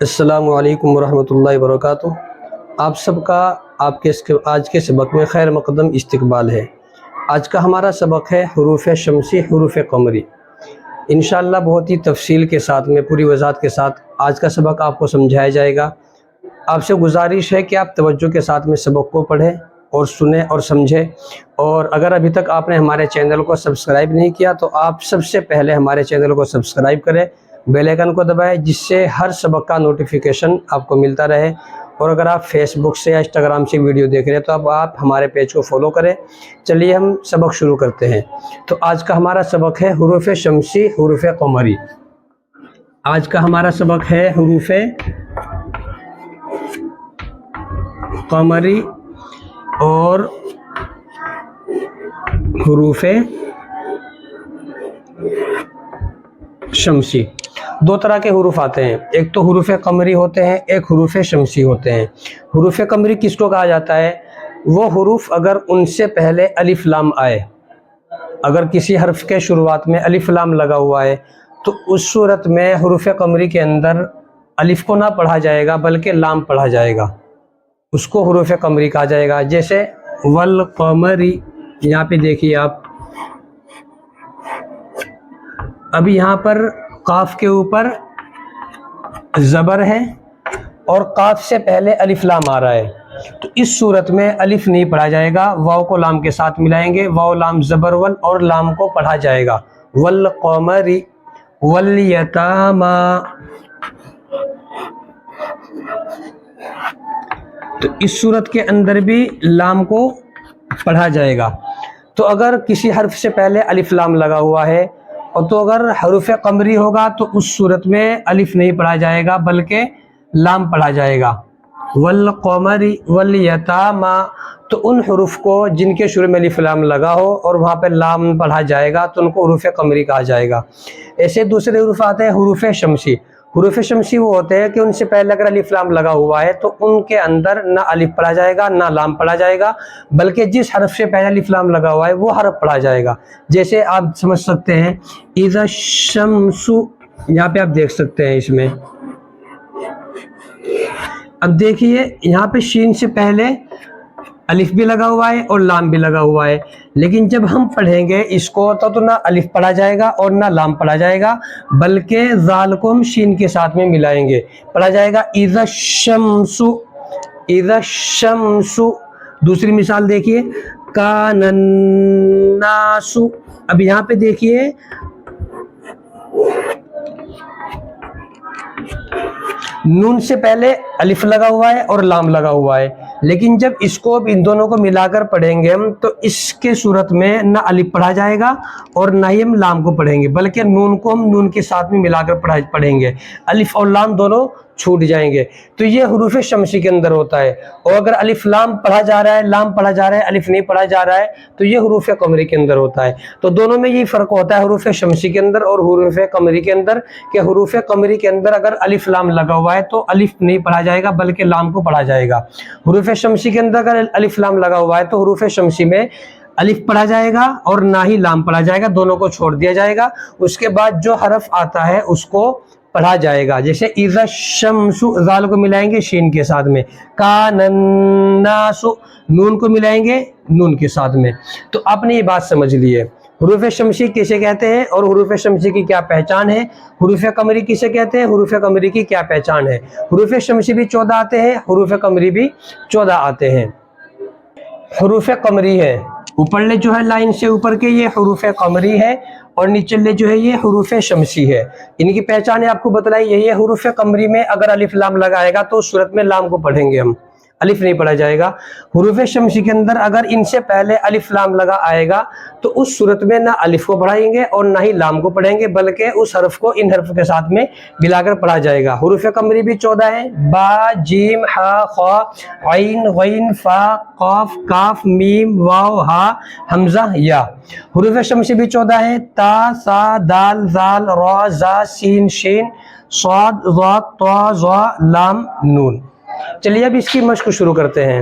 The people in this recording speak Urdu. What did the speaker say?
السلام علیکم ورحمۃ اللہ وبرکاتہ۔ آپ سب کا آج کے سبق میں خیر مقدم استقبال ہے۔ آج کا ہمارا سبق ہے حروف شمسی، حروف قمری۔ انشاءاللہ بہت ہی تفصیل کے ساتھ میں پوری وضاحت کے ساتھ آج کا سبق آپ کو سمجھایا جائے گا۔ آپ سے گزارش ہے کہ آپ توجہ کے ساتھ میں سبق کو پڑھیں اور سنیں اور سمجھیں، اور اگر ابھی تک آپ نے ہمارے چینل کو سبسکرائب نہیں کیا تو آپ سب سے پہلے ہمارے چینل کو سبسکرائب کریں، بیل آئیکن کو دبائیں، جس سے ہر سبق کا نوٹیفیکیشن آپ کو ملتا رہے۔ اور اگر آپ فیس بک سے یا انسٹاگرام سے ویڈیو دیکھ رہے ہیں تو اب آپ ہمارے پیج کو فالو کریں۔ چلیے ہم سبق شروع کرتے ہیں۔ تو آج کا ہمارا سبق ہے حروف شمسی، حروف قمری۔ آج کا ہمارا سبق ہے حروف قمری اور حروف شمسی۔ دو طرح کے حروف آتے ہیں، ایک تو حروف قمری ہوتے ہیں، ایک حروف شمسی ہوتے ہیں۔ حروف قمری کس کو کہا جاتا ہے؟ وہ حروف اگر ان سے پہلے الف لام آئے، اگر کسی حرف کے شروعات میں الف لام لگا ہوا ہے تو اس صورت میں حروف قمری کے اندر الف کو نہ پڑھا جائے گا بلکہ لام پڑھا جائے گا، اس کو حروف قمری کہا جائے گا۔ جیسے والقمری، یہاں پہ دیکھیے آپ، اب یہاں پر قاف کے اوپر زبر ہے اور قاف سے پہلے الف لام آ رہا ہے، تو اس صورت میں الف نہیں پڑھا جائے گا، واو کو لام کے ساتھ ملائیں گے، واو لام زبر ول، اور لام کو پڑھا جائے گا والقمری والیتاما۔ تو اس صورت کے اندر بھی لام کو پڑھا جائے گا۔ تو اگر کسی حرف سے پہلے الف لام لگا ہوا ہے اور تو اگر حروف قمری ہوگا تو اس صورت میں الف نہیں پڑھا جائے گا بلکہ لام پڑھا جائے گا، والقمری والیتاما۔ تو ان حروف کو جن کے شروع میں الف لام لگا ہو اور وہاں پہ لام پڑھا جائے گا تو ان کو حروف قمری کہا جائے گا۔ ایسے دوسرے حروف آتے ہیں حروف شمسی۔ حروف شمسی وہ ہوتے ہیں کہ ان سے پہلے اگر الف لام لگا ہوا ہے تو ان کے اندر نہ الف پڑھا جائے گا نہ لام پڑھا جائے گا، بلکہ جس حرف سے پہلے الف لام لگا ہوا ہے وہ حرف پڑھا جائے گا۔ جیسے آپ سمجھ سکتے ہیں اذا الشمس، یہاں پہ آپ دیکھ سکتے ہیں اس میں، اب دیکھیے یہاں پہ شین سے پہلے الف بھی لگا ہوا ہے اور لام بھی لگا ہوا ہے، لیکن جب ہم پڑھیں گے اس کو تو نہ الف پڑھا جائے گا اور نہ لام پڑھا جائے گا، بلکہ ذال کو ہم شین کے ساتھ میں ملائیں گے، پڑھا جائے گا اذا الشمس، اذا الشمس۔ دوسری مثال دیکھیے کان الناس، اب یہاں پہ دیکھیے نون سے پہلے الف لگا ہوا ہے اور لام لگا ہوا ہے، لیکن جب اس کو ان دونوں کو ملا کر پڑھیں گے ہم تو اس کے صورت میں نہ الف پڑھا جائے گا اور نہ ہی ہم لام کو پڑھیں گے، بلکہ نون کو ہم نون کے ساتھ میں ملا کر پڑھیں گے، الف اور لام دونوں چھوٹ جائیں گے۔ تو یہ حروف شمسی کے اندر ہوتا ہے، اور اگر الف لام پڑھا جا رہا ہے، لام پڑھا جا رہا ہے، الف نہیں پڑھا جا رہا ہے تو یہ حروف قمری کے اندر ہوتا ہے۔ تو دونوں میں یہ فرق ہوتا ہے حروف شمسی کے اندر اور حروف قمری کے اندر، کہ حروف قمری کے اندر اگر الف لام لگا ہوا ہے تو الف نہیں پڑھا جائے گا بلکہ لام کو پڑھا جائے گا۔ حروف شمسی کے اندر اگر الف لام لگا ہوا ہے تو حروف شمسی میں الف پڑھا جائے گا اور نہ ہی لام پڑھا جائے گا، دونوں کو چھوڑ دیا جائے گا، اس کے بعد جو حرف آتا ہے اس کو پڑھا جائے گا۔ جیسے اذا الشمس، ذال کو ملائیں گے شین کے ساتھ میں، کان الناس، نون کو ملائیں گے نون کے ساتھ میں۔ تو آپ نے یہ بات سمجھ لی ہے حروف شمسی کسے کہتے ہیں اور حروف شمسی کی کیا پہچان ہے، حروف قمری کسے کہتے ہیں، حروف قمری کی کیا پہچان ہے۔ حروف شمسی بھی 14 آتے ہیں، حروف قمری بھی 14 آتے ہیں۔ حروف قمری ہے، اوپر لے جو ہے لائن سے اوپر کے یہ حروف قمری ہے، اور نیچے لے جو ہے یہ حروف شمسی ہے۔ ان کی پہچان آپ کو بتلائی یہی ہے، حروف قمری میں اگر الف لام لگائے گا تو اس صورت میں لام کو پڑھیں گے ہم، الف نہیں پڑھا جائے گا۔ حروف شمسی کے اندر اگر ان سے پہلے الف لام لگا آئے گا تو اس صورت میں نہ الف کو پڑھائیں گے اور نہ ہی لام کو پڑھیں گے، بلکہ اس حرف کو ان حرف کے ساتھ میں ملا کر پڑھا جائے گا۔ حروف قمری بھی 14 ہیں، با، جیم، ہا، خا، عین، غین، فا، قاف، کاف، میم، واو، ہا، حمزہ، یا۔ حروف شمسی بھی 14 ہیں، تا، سا، دال، زال، را، زا، سین، شین، صاد، ضاد، طا، ظا، لام، نون۔ چلیے اب اس کی مشق شروع کرتے ہیں۔